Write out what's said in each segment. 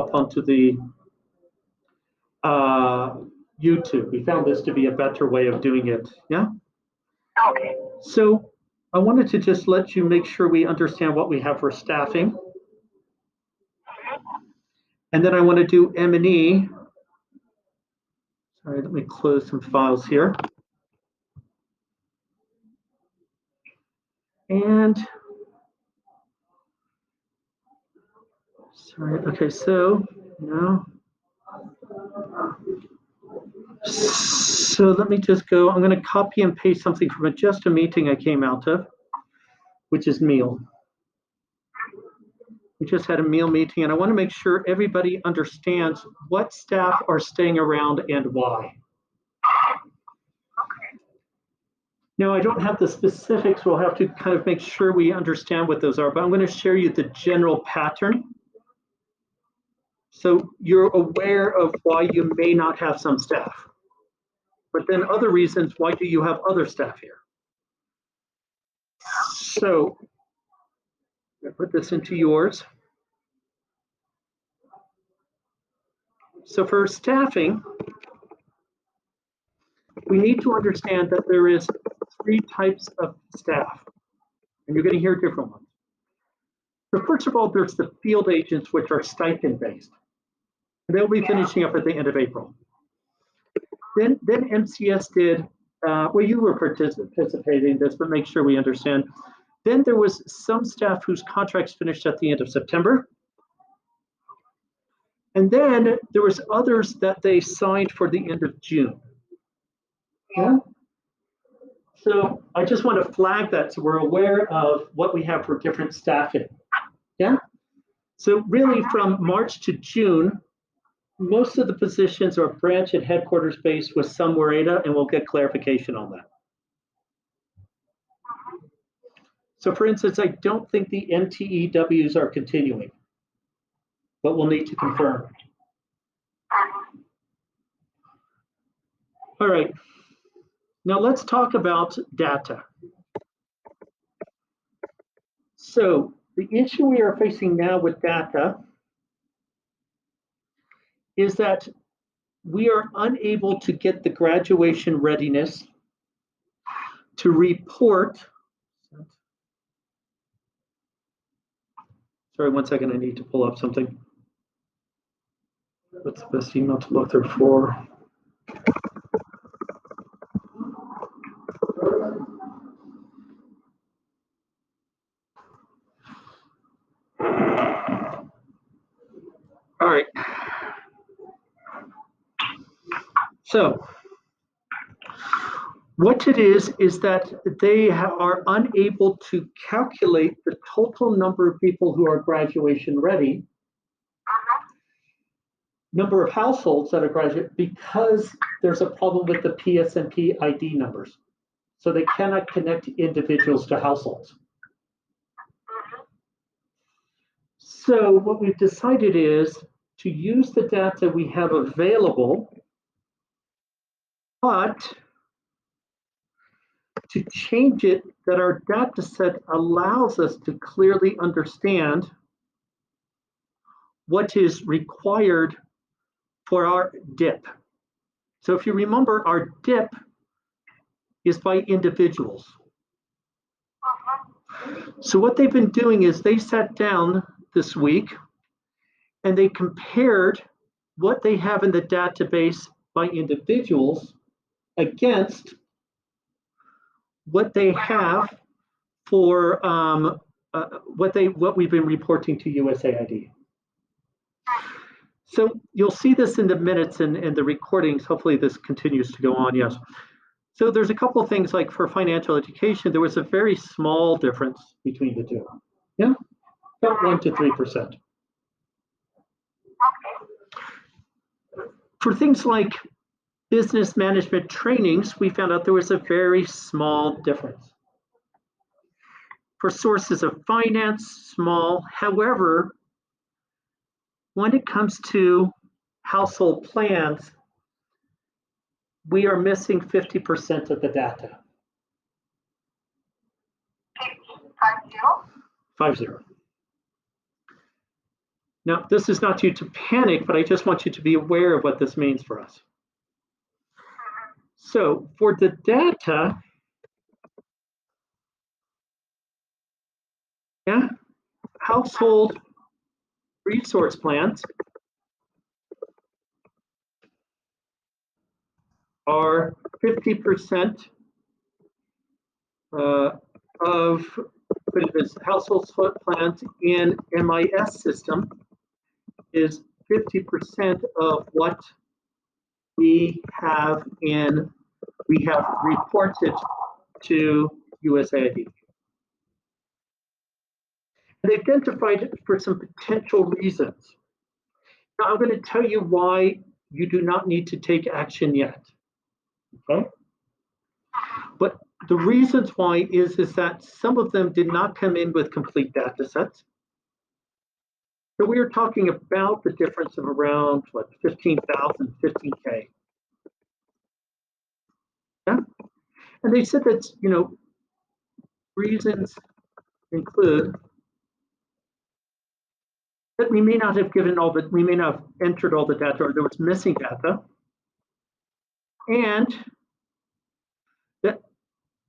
up onto the YouTube. We found this to be a better way of doing it. Yeah. Okay. So I wanted to just let you make sure we understand what we have for staffing. And then I want to do M&E. Sorry, let me close some files here. And sorry, okay, so no. So let me just go, I'm going to copy and paste something from just a meeting I came out of, which is meal. We just had a meal meeting, and I want to make sure everybody understands what staff are staying around and why. Now, I don't have the specifics. We'll have to kind of make sure we understand what those are, but I'm going to share you the general pattern. So you're aware of why you may not have some staff. But then other reasons, why do you have other staff here? So I put this into yours. So for staffing, we need to understand that there is 3 types of staff, and you're going to hear different ones. So first of all, there's the field agents, which are stipend-based. They'll be finishing up at the end of April. Then MCS did, well, you were participating in this, but make sure we understand. Then there was some staff whose contracts finished at the end of September. And then there was others that they signed for the end of June. Yeah. So I just want to flag that so we're aware of what we have for different staffing. Yeah. So really from March to June, most of the positions are branch and headquarters based with some WRADA, and we'll get clarification on that. So for instance, I don't think the MTEWs are continuing, but we'll need to confirm. All right, now let's talk about data. So the issue we are facing now with data is that we are unable to get the graduation readiness to report. Sorry, one second, I need to pull up something. What's the best email to look there for? All right. So what it is that they are unable to calculate the total number of people who are graduation ready, number of households that are graduate, because there's a problem with the PSNP ID numbers. So they cannot connect individuals to households. So what we've decided is to use the data we have available, but to change it that our data set allows us to clearly understand what is required for our DIP. So if you remember, our DIP is by individuals. So what they've been doing is they sat down this week and they compared what they have in the database by individuals against what they have for what we've been reporting to USAID. So you'll see this in the minutes and the recordings. Hopefully this continues to go on, yes. So there's a couple of things like for financial education, there was a very small difference between the two. Yeah, about 1 to 3%. For things like business management trainings, we found out there was a very small difference. For sources of finance, small. However, when it comes to household plans, we are missing 50% of the data. 50. 50. Now, this is not you to panic, but I just want you to be aware of what this means for us. So for the data, household resource plans are 50% of household plans in MIS system is 50% of what we have reported to USAID. And they identified it for some potential reasons. Now I'm going to tell you why you do not need to take action yet. Okay? But the reasons why is that some of them did not come in with complete data sets. So we are talking about the difference of around, 15,000, 15K. Yeah? And they said that, reasons include that we may not have we may not have entered all the data, or there was missing data. And that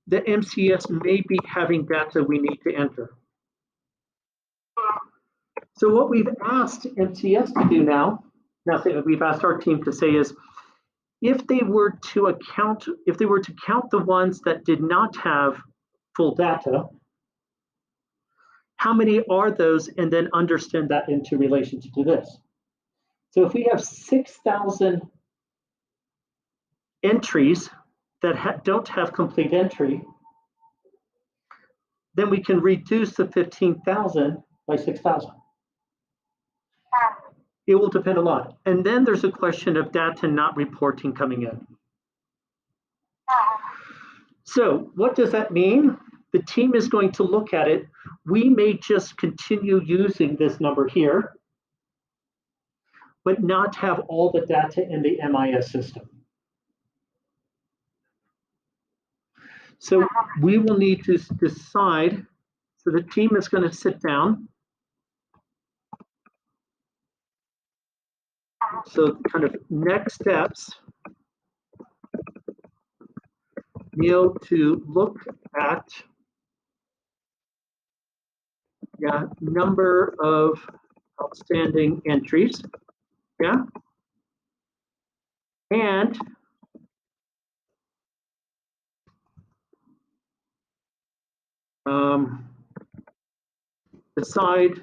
the MCS may be having data we need to enter. So what we've asked MCS to do now we've asked our team to say is, if they were to count the ones that did not have full data, how many are those, and then understand that into relation to this. So if we have 6,000 entries that don't have complete entry, then we can reduce the 15,000 by 6,000. It will depend a lot. And then there's a question of data not reporting coming in. So what does that mean? The team is going to look at it. We may just continue using this number here, but not have all the data in the MIS system. So we will need to decide. So the team is going to sit down. So kind of next steps, Neil, to look at number of outstanding entries, and decide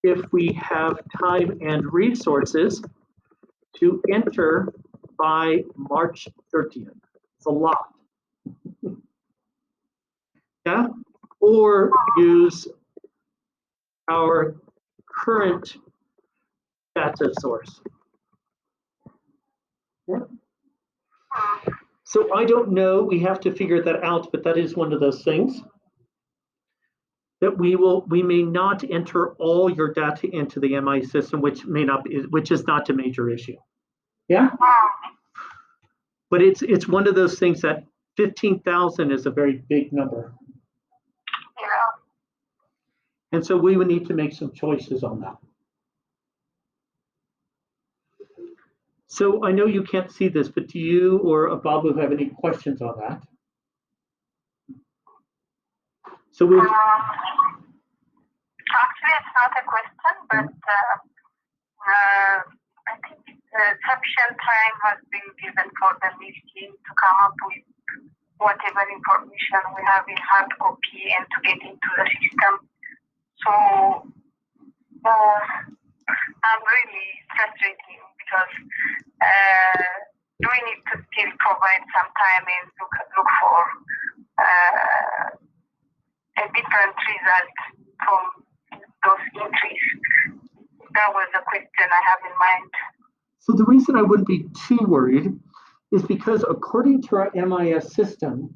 if we have time and resources to enter by March 30th. It's a lot. Or use our current data source. So I don't know, we have to figure that out, but that is one of those things that we may not enter all your data into the MI system, which is not a major issue. But it's one of those things that 15,000 is a very big number. And so we would need to make some choices on that. So I know you can't see this, but do you or Ababu have any questions on that? So we. Actually, it's not a question, but I think sufficient time has been given for the team to come up with whatever information we have in hard copy and to get into the system. So I'm really frustrated because we need to still provide some time and look for a different result from those entries. That was the question I have in mind. So the reason I wouldn't be too worried is because according to our MIS system,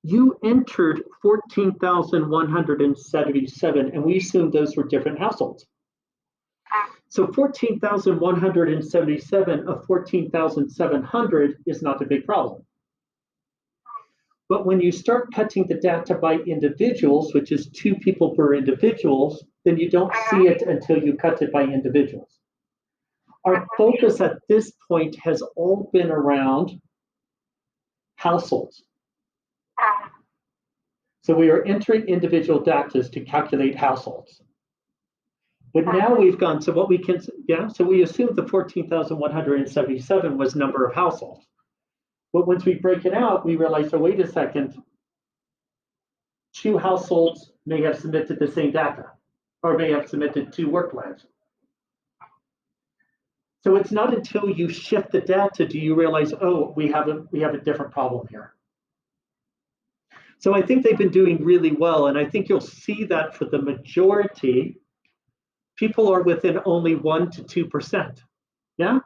you entered 14,177, and we assumed those were different households. So 14,177 of 14,700 is not a big problem. But when you start cutting the data by individuals, which is 2 people per individuals, then you don't see it until you cut it by individuals. Our focus at this point has all been around households. So we are entering individual data to calculate households. But now we've gone, so what we can, so we assumed the 14,177 was number of households. But once we break it out, we realize, oh, wait a second, 2 households may have submitted the same data, or may have submitted 2 work plans. So it's not until you shift the data do you realize, oh, we have a different problem here. So I think they've been doing really well, and I think you'll see that for the majority, people are within only 1 to 2%. Yeah?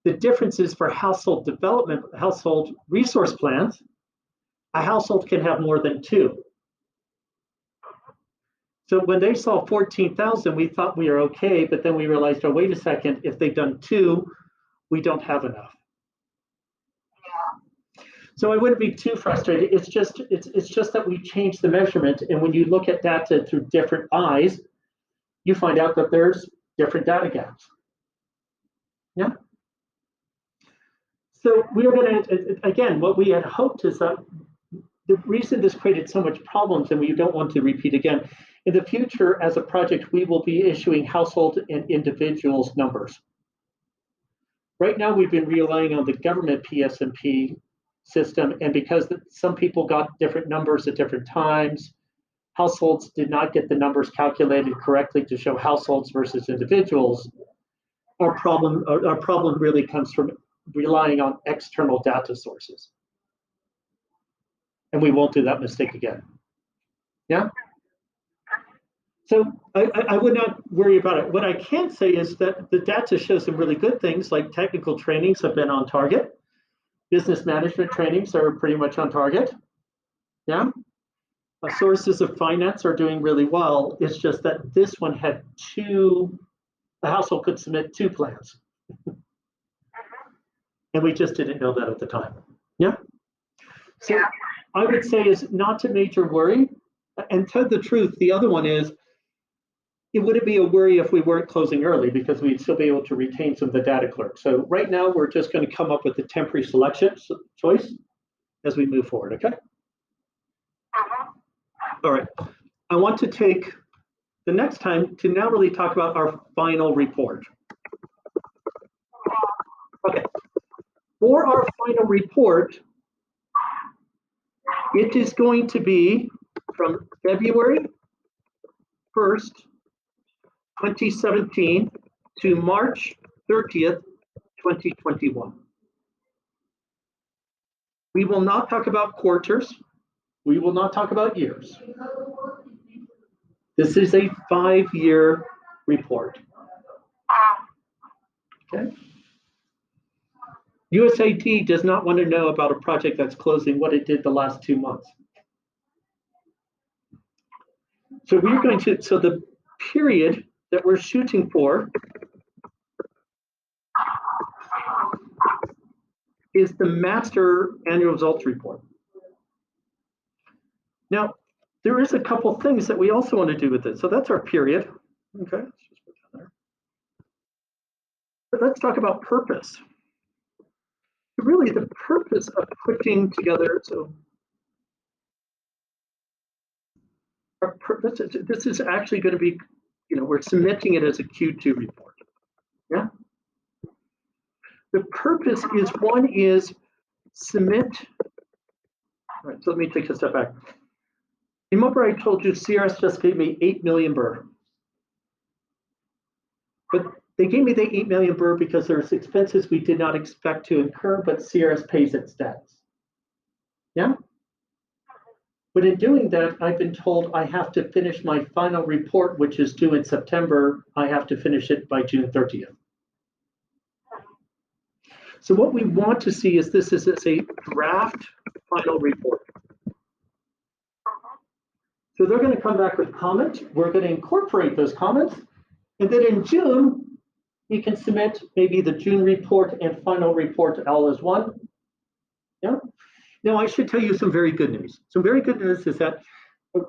The difference is for household development, household resource plans, a household can have more than 2. So when they saw 14,000, we thought we were okay, but then we realized, oh, wait a second, if they've done 2, we don't have enough. So I wouldn't be too frustrated. It's just that we changed the measurement, and when you look at data through different eyes, you find out that there's different data gaps. Yeah. So we are going to, again, what we had hoped is that the reason this created so much problems, and we don't want to repeat again, in the future, as a project, we will be issuing household and individuals numbers. Right now, we've been relying on the government PSNP system, and because some people got different numbers at different times, households did not get the numbers calculated correctly to show households versus individuals. Our problem really comes from relying on external data sources. And we won't do that mistake again. Yeah? So I would not worry about it. What I can say is that the data shows some really good things, like technical trainings have been on target. Business management trainings are pretty much on target. Yeah? Sources of finance are doing really well. It's just that this one had 2, the household could submit 2 plans. And we just didn't know that at the time. Yeah? So I would say is not a major worry. And tell the truth, the other one is, it wouldn't be a worry if we weren't closing early, because we'd still be able to retain some of the data clerks. So right now, we're just going to come up with a temporary selection choice as we move forward, okay? All right. I want to take the next time to now really talk about our final report. Okay. For our final report, it is going to be from February 1st, 2017 to March 30th, 2021. We will not talk about quarters. We will not talk about years. This is a 5-year report. Okay. USAID does not want to know about a project that's closing what it did the last 2 months. So we're going to, so the period that we're shooting for is the master annual results report. Now, there is a couple things that we also want to do with it. So that's our period. Okay, let's just put that there. But let's talk about purpose. Really, the purpose of putting together, so our purpose, this is actually going to be, we're submitting it as a Q2 report. Yeah. The purpose is, one is submit. All right, so let me take a step back. Remember I told you CRS just gave me 8 million BRR. But they gave me the 8 million BRR because there's expenses we did not expect to incur, but CRS pays its debts. Yeah? But in doing that, I've been told I have to finish my final report, which is due in September. I have to finish it by June 30th. So what we want to see is this is a draft final report. So they're going to come back with comments. We're going to incorporate those comments. And then in June, you can submit maybe the June report and final report all as one. Yeah. Now I should tell you some very good news. Some very good news is that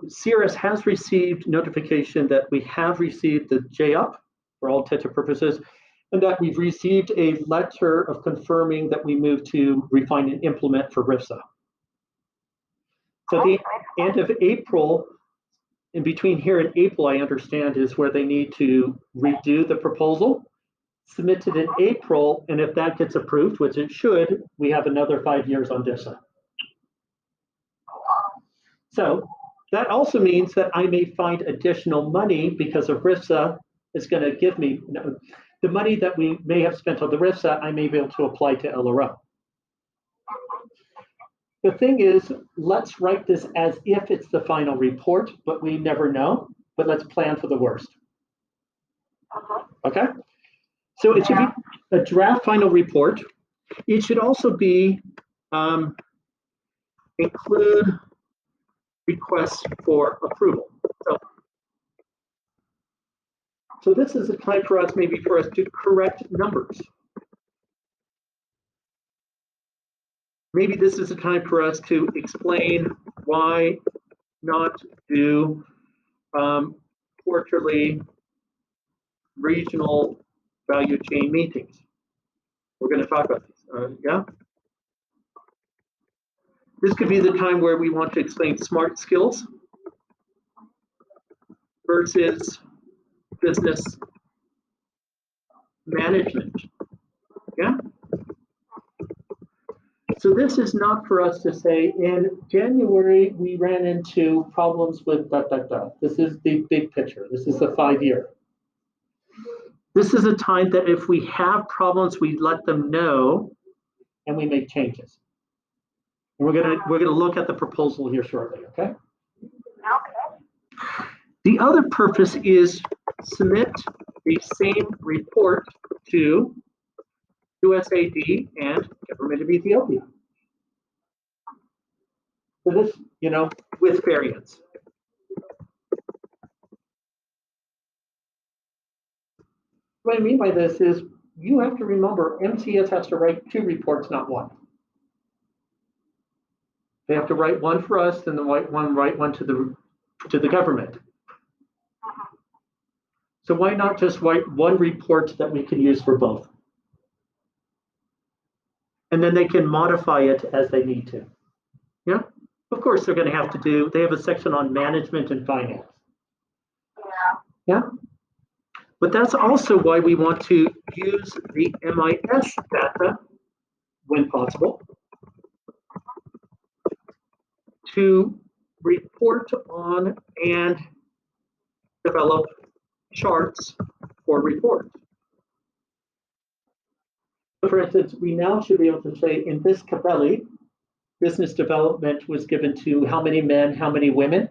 CRS has received notification that we have received the J-up for all intents and purposes, and that we've received a letter of confirming that we move to refine and implement for RIFSA. So the end of April, in between here and April, I understand, is where they need to redo the proposal, submit it in April, and if that gets approved, which it should, we have another 5 years on DISA. So that also means that I may find additional money because of RIFSA is going to give me the money that we may have spent on the RIFSA, I may be able to apply to LRO. The thing is, let's write this as if it's the final report, but we never know, but let's plan for the worst. Okay? So it should be a draft final report. It should also be include requests for approval. So this is a time for us, maybe for us to correct numbers. Maybe this is a time for us to explain why not do quarterly regional value chain meetings. We're going to talk about this, yeah? This could be the time where we want to explain smart skills versus business management, yeah? So this is not for us to say, in January, we ran into problems with ... This is the big picture. This is the 5-year. This is a time that if we have problems, we let them know and we make changes. And we're gonna look at the proposal here shortly, okay? The other purpose is submit the same report to USAID and Government of Ethiopia. So this, with variance. What I mean by this is you have to remember MCS has to write 2 reports, not 1. They have to write one for us and then write one to the government. So why not just write 1 report that we can use for both? And then they can modify it as they need to. Yeah? Of course, they're going to have to they have a section on management and finance. Yeah? But that's also why we want to use the MIS data, when possible, to report on and develop charts for reports. For instance, we now should be able to say in this Capelli, business development was given to how many men, how many women?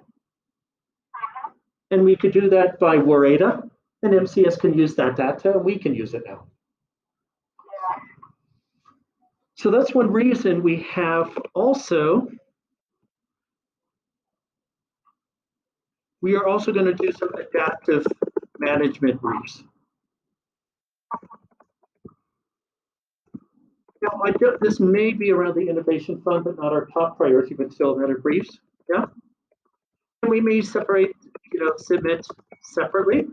And we could do that by WAREDA, and MCS can use that data, and we can use it now. So that's one reason we have also, we are also going to do some adaptive management briefs. This may be around the innovation fund, but not our top priority, but still another briefs. Yeah. And we may separate, submit separately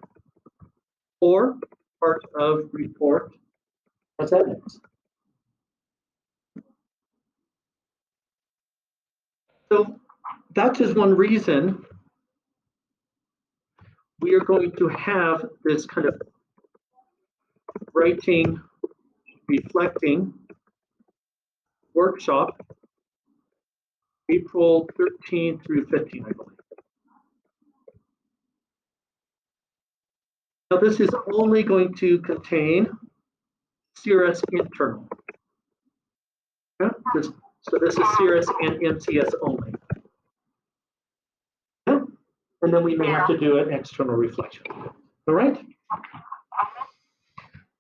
or part of report as evidence. So that is one reason we are going to have this kind of writing, reflecting workshop April 13 through 15, I believe. Now this is only going to contain CRS internal. Yeah? So this is CRS and MCS only. Yeah? And then we may have to do an external reflection. All right?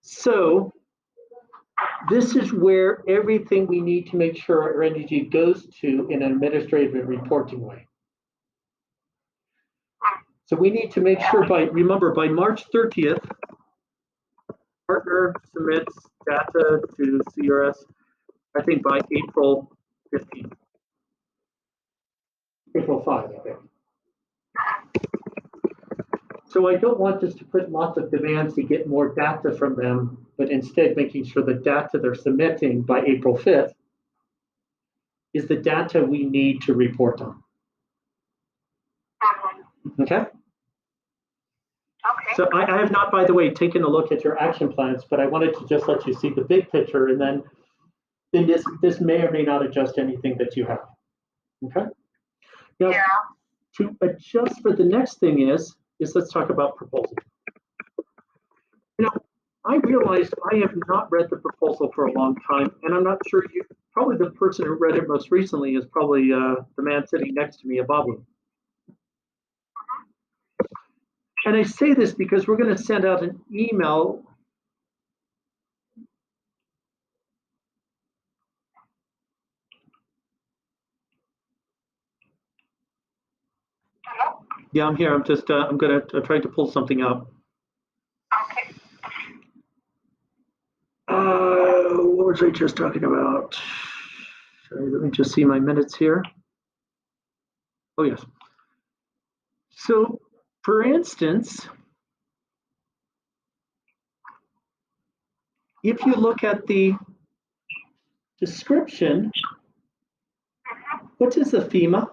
So this is where everything we need to make sure our energy goes to in an administrative and reporting way. So we need to make sure remember by March 30th, partner submits data to CRS, I think by April 15th. April 5, I think. So I don't want us to put lots of demands to get more data from them, but instead making sure the data they're submitting by April 5th is the data we need to report on. Okay? Okay. So I have not, by the way, taken a look at your action plans, but I wanted to just let you see the big picture, and then this may or may not adjust anything that you have. Okay? Now, Yeah. to adjust for the next thing is let's talk about proposal. You know, I realized I have not read the proposal for a long time, and I'm not sure you, probably the person who read it most recently is probably the man sitting next to me, Ababu. And I say this because we're going to send out an email. Hello? Yeah, I'm here. I'm just, I'm trying to pull something up. Okay. What was I just talking about? Sorry, let me just see my minutes here. Oh, yes. So, for instance, if you look at the description, what is a FEMA?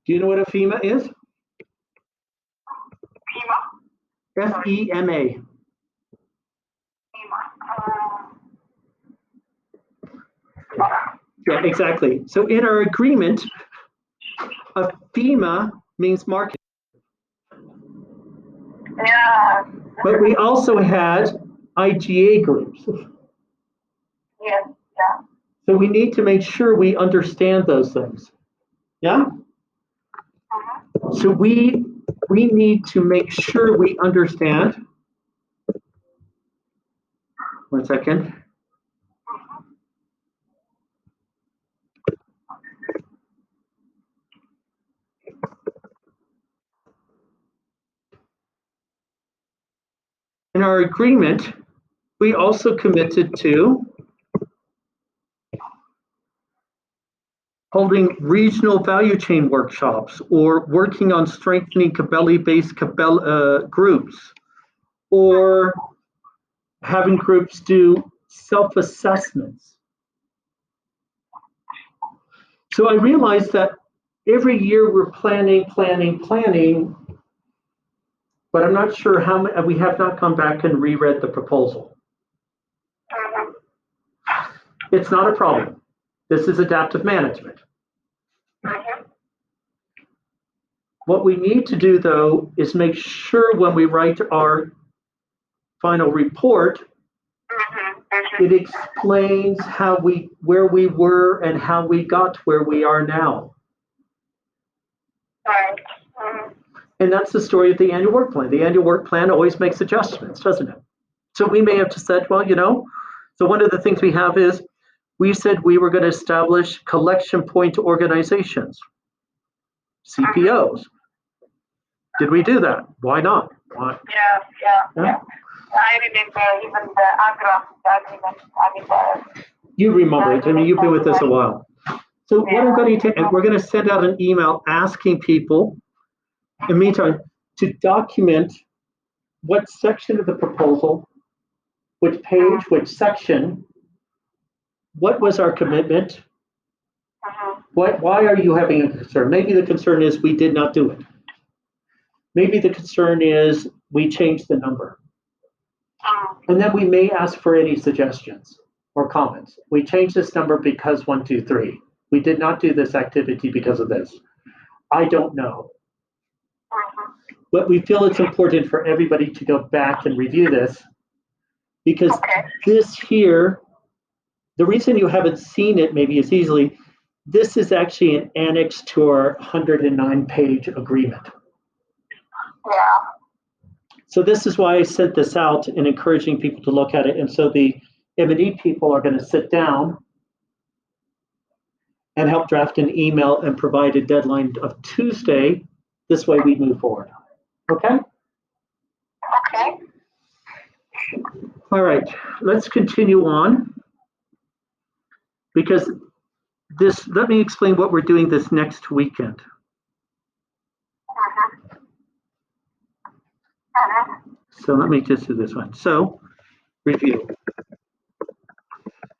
Do you know what a FEMA is? FEMA? FEMA. Yeah, exactly. So in our agreement, a FEMA means market. Yeah. But we also had IGA groups. Yes. Yeah. So we need to make sure we understand those things. Yeah? So we need to make sure we understand. One second. In our agreement, we also committed to holding regional value chain workshops or working on strengthening Cabelli-based groups or having groups do self-assessments. So I realized that every year we're planning, but I'm not sure how many, we have not come back and reread the proposal. It's not a problem. This is adaptive management. What we need to do, though, is make sure when we write our final report, it explains where we were and how we got where we are now. Right. And that's the story of the annual work plan. The annual work plan always makes adjustments, doesn't it? So we may have just said, well, so one of the things we have is we said we were going to establish collection point organizations, CPOs. Did we do that? Why not? Why? Yeah. I remember even the agreement. You remember it. I mean, you've been with us a while. So what I'm going to do, we're going to send out an email asking people, in the meantime, to document what section of the proposal, which page, which section, what was our commitment, why are you having a concern? Maybe the concern is we did not do it. Maybe the concern is we changed the number. And then we may ask for any suggestions or comments. We changed this number because 1, 2, 3. We did not do this activity because of this. I don't know. But we feel it's important for everybody to go back and review this because this here, the reason you haven't seen it maybe as easily, this is actually an annex to our 109-page agreement. Yeah. So this is why I sent this out and encouraging people to look at it. And so the M&E people are going to sit down and help draft an email and provide a deadline of Tuesday. This way we move forward. Okay? Okay. All right, let's continue on. because let me explain what we're doing this next weekend. So let me just do this one. So, review.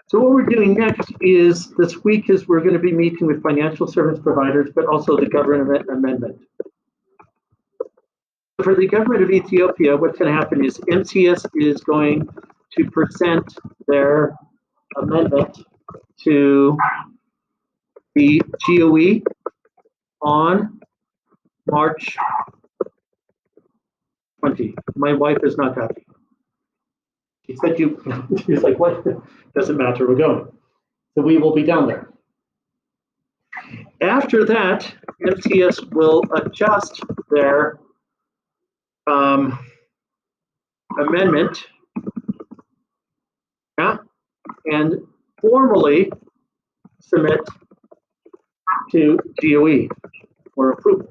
So what we're doing next is, this week is we're going to be meeting with financial service providers, but also the government amendment. For the government of Ethiopia, what's going to happen is MCS is going to present their amendment to the GOE on March 20. My wife is not happy. She said she's like, what? Doesn't matter, we're going. So we will be down there. After that, MCS will adjust their amendment, and formally submit to GOE for approval.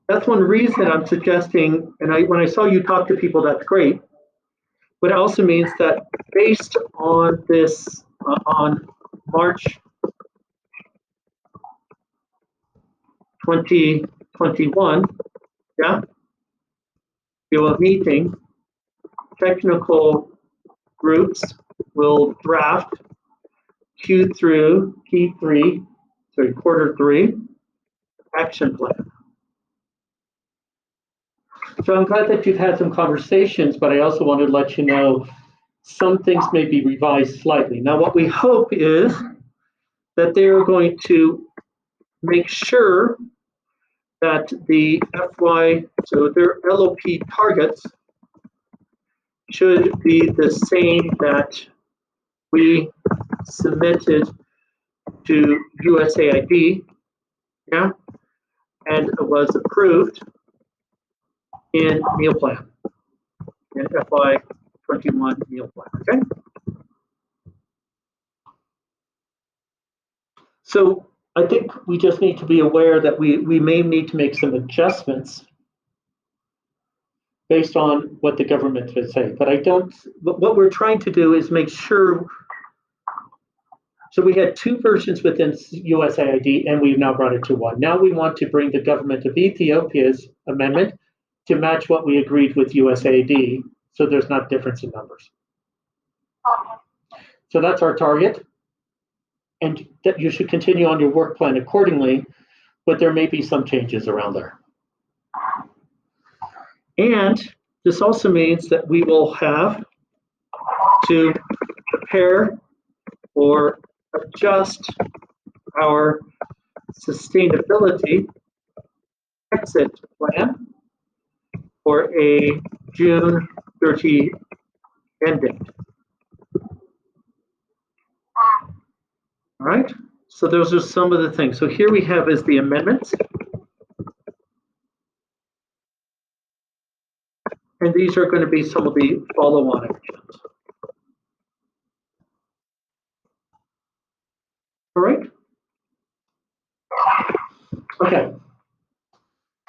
That's one reason I'm suggesting, and when I saw you talk to people, that's great, but it also means that based on this, on March 2021, we will have a meeting, technical groups will draft quarter three action plan. So I'm glad that you've had some conversations, but I also wanted to let you know some things may be revised slightly. Now, what we hope is that they're going to make sure that the so their LOP targets should be the same that we submitted to USAID, and it was approved in meal plan, in FY21 meal plan, okay? So I think we just need to be aware that we may need to make some adjustments based on what the government would say. But what we're trying to do is make sure, so we had two versions within USAID, and we've now brought it to one. Now we want to bring the government of Ethiopia's amendment to match what we agreed with USAID, so there's not difference in numbers. So that's our target, and that you should continue on your work plan accordingly, but there may be some changes around there. And this also means that we will have to prepare or adjust our sustainability exit plan for a June 30 end date. All right, so those are some of the things. So here we have is the amendments. And these are going to be some of the follow-on actions. All right. Okay.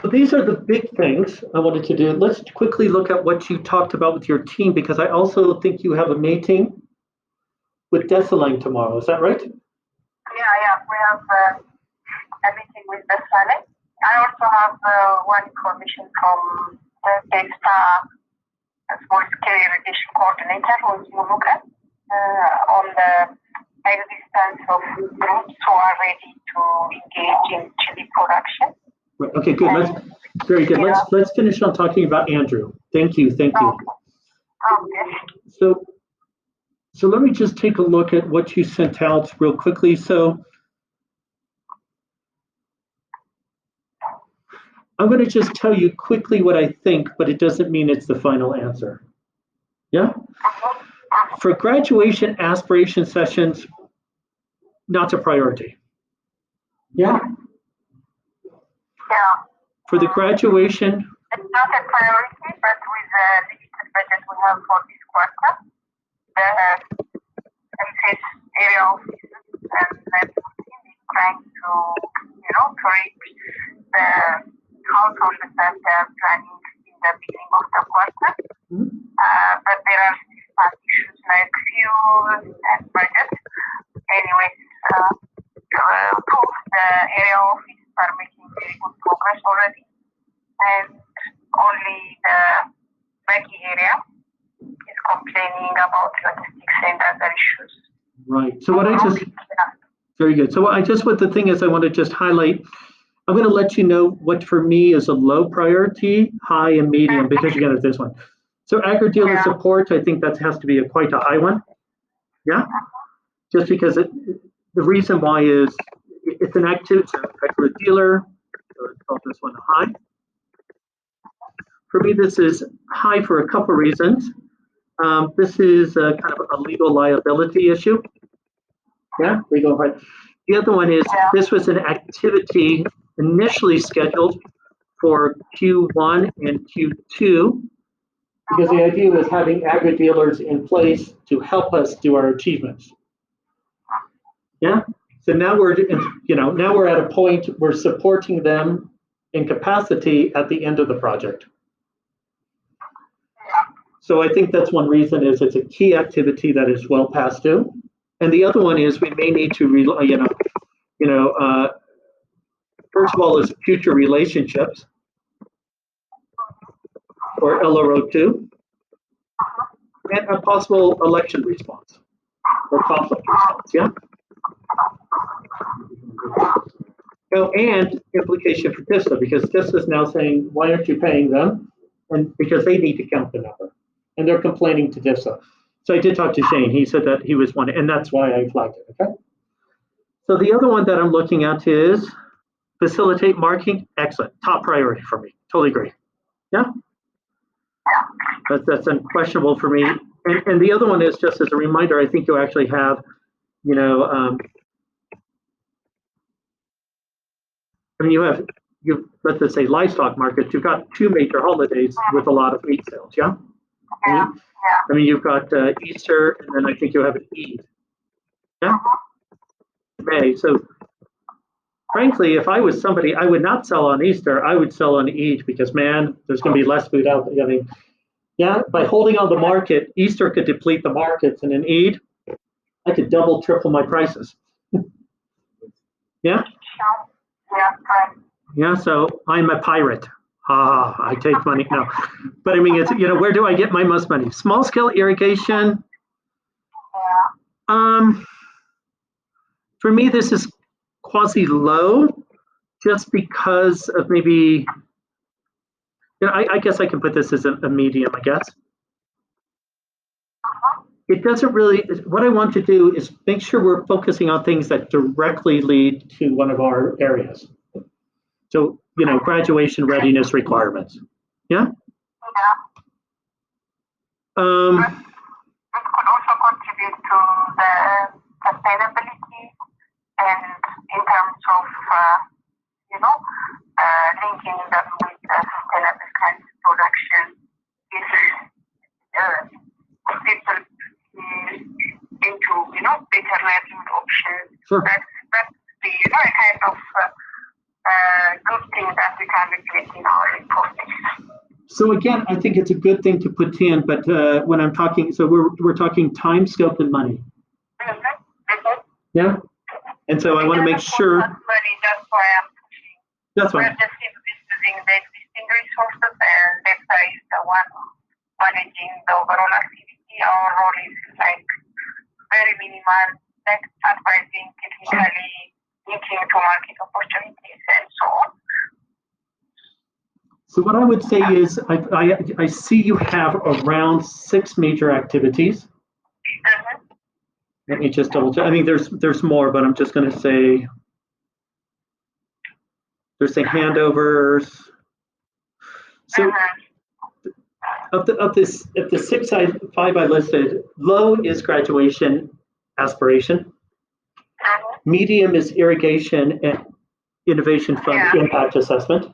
So these are the big things I wanted to do. Let's quickly look at what you talked about with your team, because I also think you have a meeting with Desalegn tomorrow. Is that right? Yeah. We have a meeting with Desalegn. I also have one information from the DESTA small-scale irrigation coordinator, who's Muluka, on the existence of groups who are ready to engage in chili production. Okay, good. Very good. Let's finish on talking about Andrew. Thank you. Okay. So let me just take a look at what you sent out real quickly. So I'm going to just tell you quickly what I think, but it doesn't mean it's the final answer. Yeah? For graduation aspiration sessions, not a priority. Yeah? Yeah. For the graduation, it's not a priority, but with the limited budget we have for this quarter, the MCS area offices and the team is trying to reach the household that they are planning in the beginning of the quarter. But there are some issues like fuel and budget. Anyways, both the area offices are making very good progress already, and only the Becky area is complaining about logistics and other issues. Right. So what I just, very good. So I just, what the thing is, I want to just highlight, I'm going to let you know what for me is a low priority, high and medium, because you're going to this one. So agri-dealer support, I think that has to be quite a high one. Yeah. Just because the reason why is it's an active agri-dealer, so let's call this one high. For me, this is high for a couple reasons. This is kind of a legal liability issue. Yeah, legal right. The other one is this was an activity initially scheduled for Q1 and Q2 because the idea was having agri-dealers in place to help us do our achievements. Yeah. So now we're, now we're at a point we're supporting them in capacity at the end of the project. So I think that's one reason is it's a key activity that is well past due. And the other one is we may need to, first of all, is future relationships or LRO2 and a possible election response or conflict response. Yeah. Oh, and implication for TISA because TISA is now saying, why aren't you paying them? And because they need to count the number. And they're complaining to TISA. So I did talk to Shane. He said that he was one, and that's why I flagged it. Okay. So the other one that I'm looking at is facilitate marketing. Excellent. Top priority for me. Totally agree. Yeah. That's unquestionable for me. And the other one is just as a reminder, I think you actually have, let's just say livestock markets, you've got two major holidays with a lot of meat sales. Yeah. I mean, you've got Easter, and then I think you have an Eid. Yeah. May. So, frankly, if I was somebody, I would not sell on Easter. I would sell on Eid because, man, there's going to be less food out there. I mean, yeah, by holding on the market, Easter could deplete the markets, and in Eid, I could double, triple my prices. Yeah. Yeah. So I'm a pirate. I take money now, but I mean, it's where do I get my most money? Small scale irrigation. For me, this is quasi low, just because of maybe. I guess I can put this as a medium. I guess it doesn't really. What I want to do is make sure we're focusing on things that directly lead to one of our areas. So, graduation readiness requirements. Yeah. It could also contribute to the sustainability and in terms of, linking them with the sustainable kind of production. This is people into, better livelihood options. Sure. That's the, a kind of good thing that we can reflect in our reporting. So again, I think it's a good thing to put in, but when I'm talking, so we're talking time, scope, and money. Yeah. And so I want to make sure. Money, that's why I'm pushing. That's fine. We're just using the existing resources, and DEFTA is the one managing the overall activity. Our role is like very minimal, like advising technically, linking to market opportunities, and so on. So what I would say is I see you have around 6 major activities. Let me just double check. I mean, there's more, but I'm just going to say there's the handovers. So of the 5 I listed, low is graduation aspiration. Medium is irrigation and innovation fund impact assessment.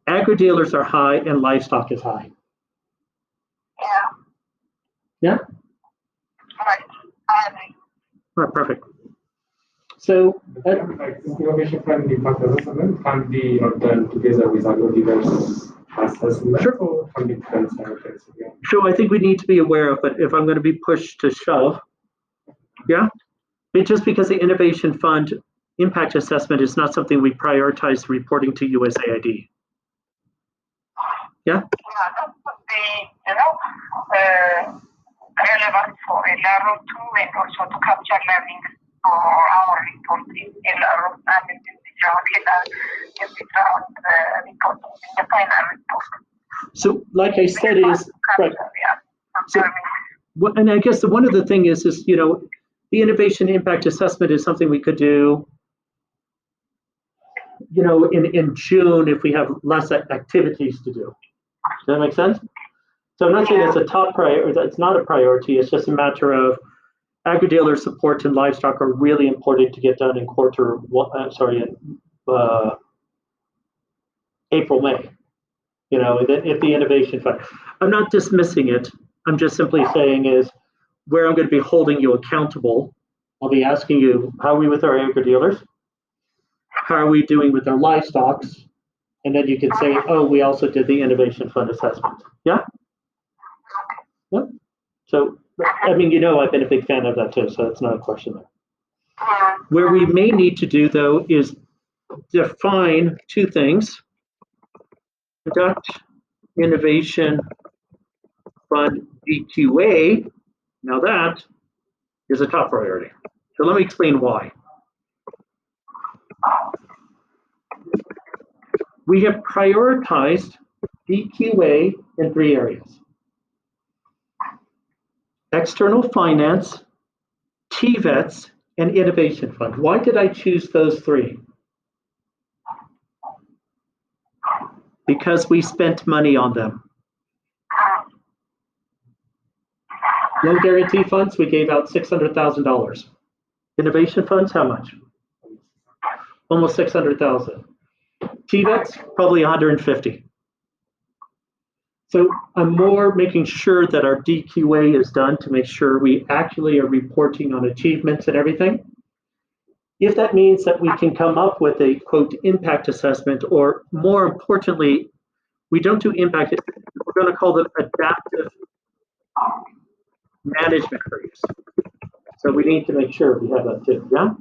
Agri-dealers are high and livestock is high. Yeah? Right. All right, perfect. So, innovation fund impact assessment can be done together with agri-dealers assessment Sure. or from different centers again? So I think we need to be aware of it if I'm going to be pushed to shove. Yeah. Just because the Innovation Fund impact assessment is not something we prioritize reporting to USAID. Yeah. Yeah, that would be, relevant for LRO too, and also to capture learning for our reporting LRO and in the report, in the final report. So, like I said, is right. So, and I guess one of the thing is the innovation impact assessment is something we could do, in June if we have less activities to do. Does that make sense? So I'm not saying it's a top priority, or it's not a priority. It's just a matter of agri-dealer support and livestock are really important to get done in April, May. If the innovation fund, I'm not dismissing it. I'm just simply saying is where I'm going to be holding you accountable. I'll be asking you, how are we with our agri-dealers? How are we doing with our livestock? And then you can say, oh, we also did the innovation fund assessment. Yeah? Yep. So, I've been a big fan of that too, so that's not a question there. Where we may need to do, though, is define two things. Conduct innovation fund DQA. Now that is a top priority. So let me explain why. We have prioritized DQA in 3 areas: external finance, TVETs, and innovation fund. Why did I choose those 3? Because we spent money on them. Loan guarantee funds, we gave out $600,000. Innovation funds, how much? Almost 600,000. TVETs, probably 150. So I'm more making sure that our DQA is done to make sure we actually are reporting on achievements and everything. If that means that we can come up with a, quote, impact assessment, or more importantly, we don't do impact, we're going to call them adaptive management briefs. So we need to make sure we have that too, yeah?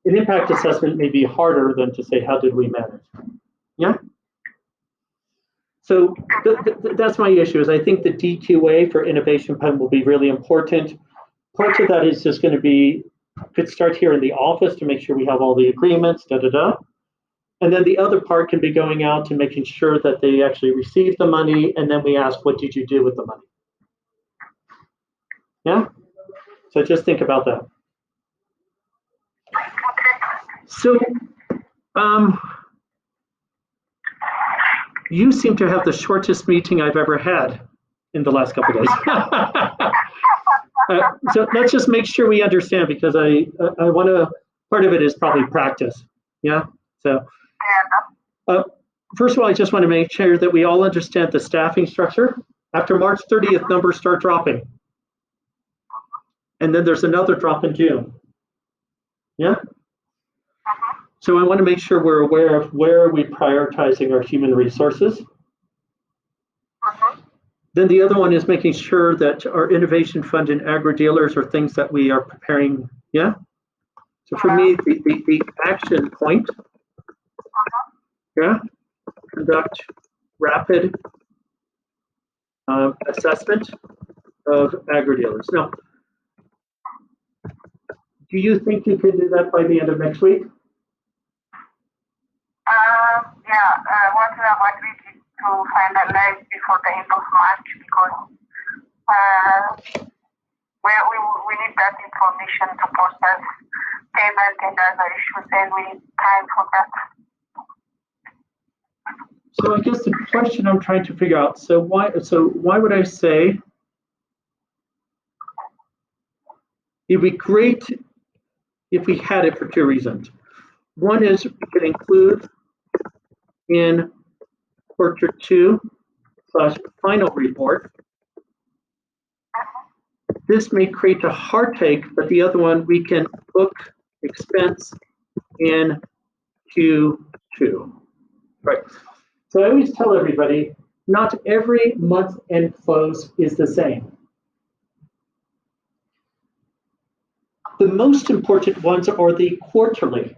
An impact assessment may be harder than to say, how did we manage? Yeah? So that's my issue, is I think the DQA for innovation fund will be really important. Part of that is just going to be, could start here in the office to make sure we have all the agreements, And then the other part can be going out and making sure that they actually receive the money, and then we ask, what did you do with the money? Yeah? So just think about that. So, you seem to have the shortest meeting I've ever had in the last couple of days. So let's just make sure we understand, because I want to, part of it is probably practice. Yeah. So first of all, I just want to make sure that we all understand the staffing structure. After March 30th, numbers start dropping. And then there's another drop in June. Yeah. So I want to make sure we're aware of where are we prioritizing our human resources. Then the other one is making sure that our innovation fund and agri-dealers are things that we are preparing. Yeah. So for me, the action point, yeah, conduct rapid assessment of agri-dealers. Now, do you think you can do that by the end of next week? What we have agreed is to finalize before the end of March, because we need that information to process payment and other issues, and we need time for that. So I guess the question I'm trying to figure out, so why would I say it'd be great if we had it for 2 reasons. One is we could include in Quarter 2 / final report. This may create a hard take, but the other one, we can book expense in Q2. Right. So I always tell everybody, not every month end close is the same. The most important ones are the quarterly,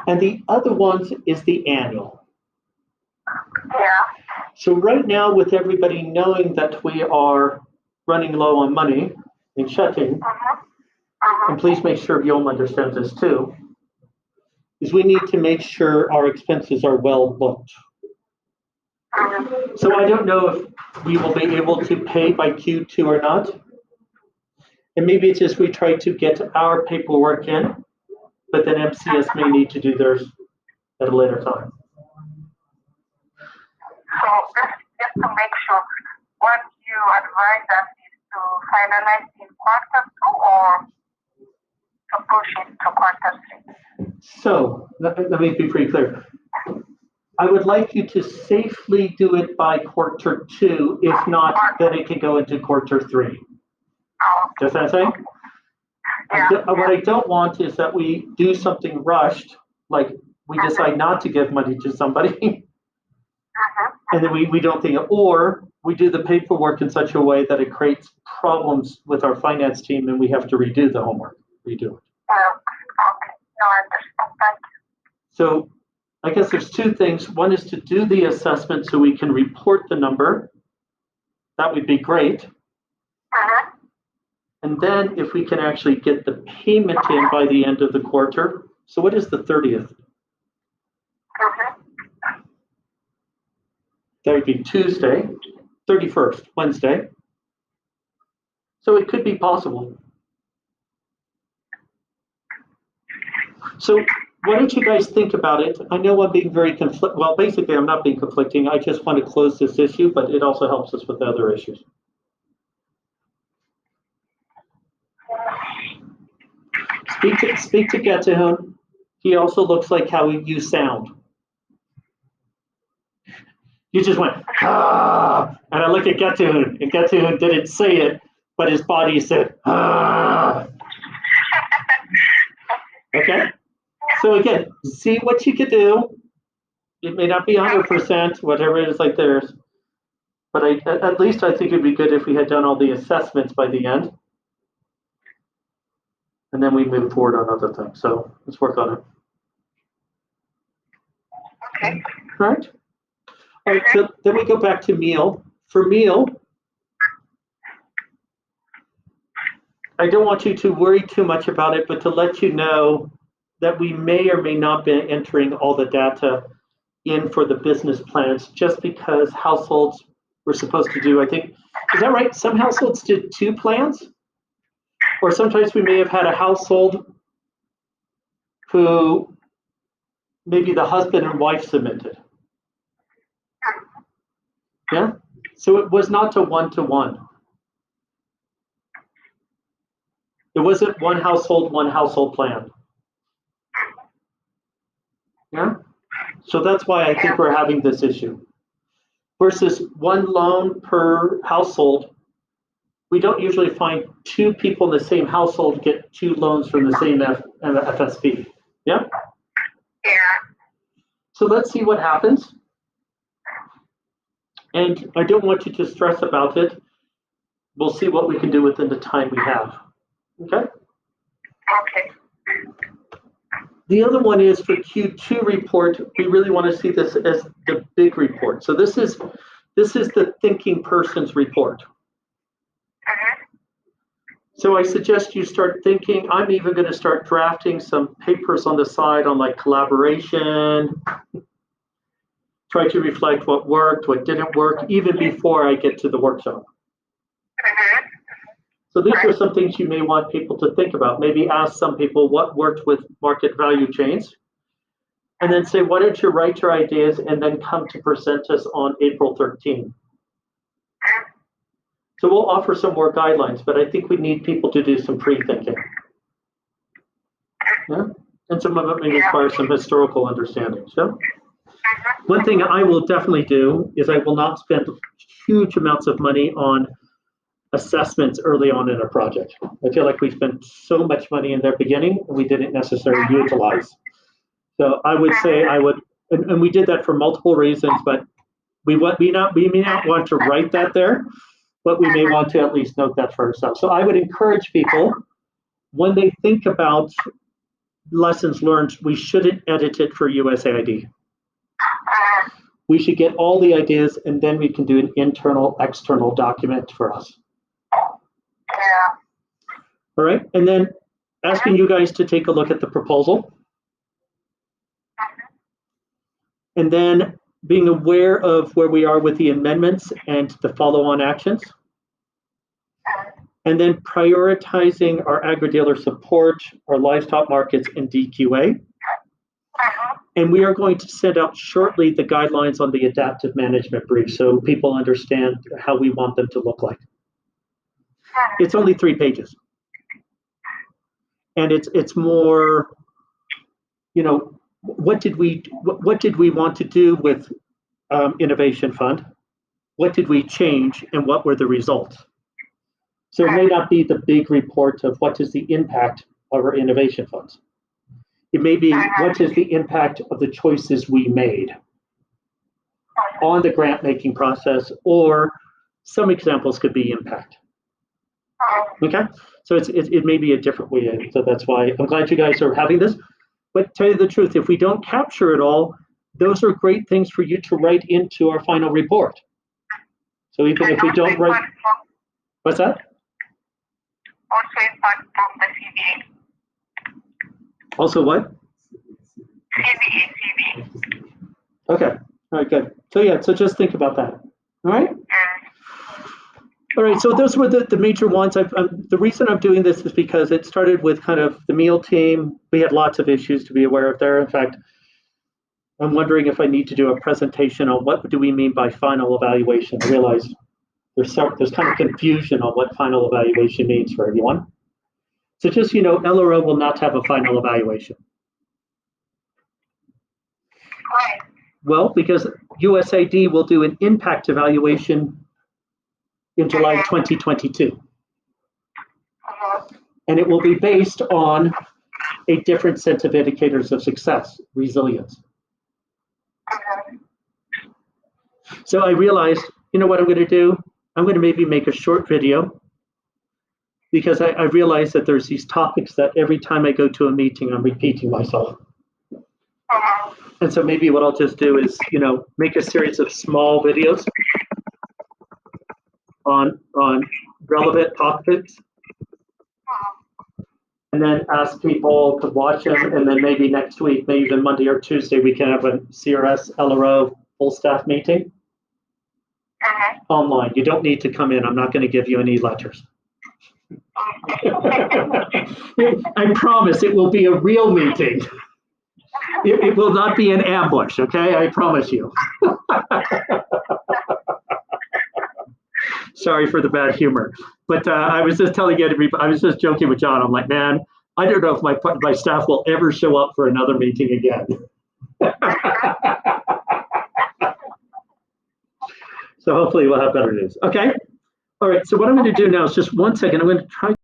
and the other ones is the annual. Yeah. So right now, with everybody knowing that we are running low on money in checking, and please make sure Guillaume understands this too, is we need to make sure our expenses are well booked. So I don't know if we will be able to pay by Q2 or not. And maybe it's just we try to get our paperwork in, but then MCS may need to do theirs at a later time. So just to make sure, what you advise us is to finalize in quarter 2 or to push it to quarter 3? So let me be pretty clear. I would like you to safely do it by quarter 2. If not, then it can go into quarter 3. Does that say? Yeah. What I don't want is that we do something rushed, like we decide not to give money to somebody, and then we don't think, or we do the paperwork in such a way that it creates problems with our finance team and we have to redo the homework, redo it. Okay. No, I understand. Thank you. So I guess there's 2 things. One is to do the assessment so we can report the number. That would be great. And then if we can actually get the payment in by the end of the quarter. So what is the 30th? That would be Tuesday, 31st, Wednesday. So it could be possible. So why don't you guys think about it? I know I'm being very well, basically I'm not being conflicting. I just want to close this issue, but it also helps us with the other issues. Speak to Getahun. He also looks like how you sound. You just went, ah, and I look at Getahun, and Getahun didn't say it, but his body said, ah. Okay? So again, see what you could do. It may not be 100%, whatever it is like theirs, but at least I think it'd be good if we had done all the assessments by the end. And then we move forward on other things. So let's work on it. Okay. Right? All right, so then we go back to meal. For meal, I don't want you to worry too much about it, but to let you know that we may or may not be entering all the data in for the business plans just because households were supposed to do, I think, is that right? Some households did 2 plans? Or sometimes we may have had a household who maybe the husband and wife submitted. Yeah? So it was not a one-to-one. It wasn't one household plan. Yeah? So that's why I think we're having this issue. Versus one loan per household, we don't usually find 2 people in the same household get 2 loans from the same FSP. Yeah? Yeah. So let's see what happens. And I don't want you to stress about it. We'll see what we can do within the time we have. Okay? Okay. The other one is for Q2 report, we really want to see this as the big report. So this is the thinking person's report. So I suggest you start thinking. I'm even going to start drafting some papers on the side on like collaboration, try to reflect what worked, what didn't work, even before I get to the workshop. So these are some things you may want people to think about. Maybe ask some people what worked with market value chains, and then say, why don't you write your ideas and then come to present us on April 13th. So we'll offer some more guidelines, but I think we need people to do some pre-thinking. Yeah? And some of it may require some historical understanding. So one thing I will definitely do is I will not spend huge amounts of money on assessments early on in a project. I feel like we spent so much money in their beginning and we didn't necessarily utilize. So I would say I would And we did that for multiple reasons, but we may not want to write that there, but we may want to at least note that for ourselves. So I would encourage people, when they think about lessons learned, we shouldn't edit it for USAID. We should get all the ideas, and then we can do an internal, external document for us. All right, and then asking you guys to take a look at the proposal. And then being aware of where we are with the amendments and the follow-on actions. And then prioritizing our agri-dealer support, our livestock markets, and DQA. And we are going to send out shortly the guidelines on the adaptive management brief so people understand how we want them to look like. It's only 3 pages. And it's more, you know, what did we want to do with Innovation Fund? What did we change and what were the results? So it may not be the big report of what is the impact of our innovation funds. It may be what is the impact of the choices we made on the grant making process, or some examples could be impact. Okay, so it may be a different way. So that's why I'm glad you guys are having this. But tell you the truth, if we don't capture it all, those are great things for you to write into our final report. So even if we don't write, what's that? Also impact from the CVA. Also what? CVA. Okay, all right, good. So yeah, so just think about that. All right? All right, so those were the major ones. The reason I'm doing this is because it started with kind of the meal team. We had lots of issues to be aware of there. In fact, I'm wondering if I need to do a presentation on what do we mean by final evaluation. I realize there's kind of confusion on what final evaluation means for everyone. So just, you know, LRO will not have a final evaluation. Why? Well, because USAID will do an impact evaluation in July 2022. And it will be based on a different set of indicators of success, resilience. So I realized, you know what I'm going to do? I'm going to maybe make a short video, because I realize that there's these topics that every time I go to a meeting, I'm repeating myself. And so maybe what I'll just do is, you know, make a series of small videos on relevant topics, and then ask people to watch them, and then maybe next week, maybe even Monday or Tuesday, we can have a CRS LRO full staff meeting online. You don't need to come in. I'm not going to give you any letters. I promise it will be a real meeting. It will not be an ambush, okay? I promise you. Sorry for the bad humor. But I was just telling everybody, I was just joking with John. I'm like, man, I don't know if my staff will ever show up for another meeting again. So hopefully we'll have better news. Okay? All right, so what I'm going to do now is just 1 second. I'm going to try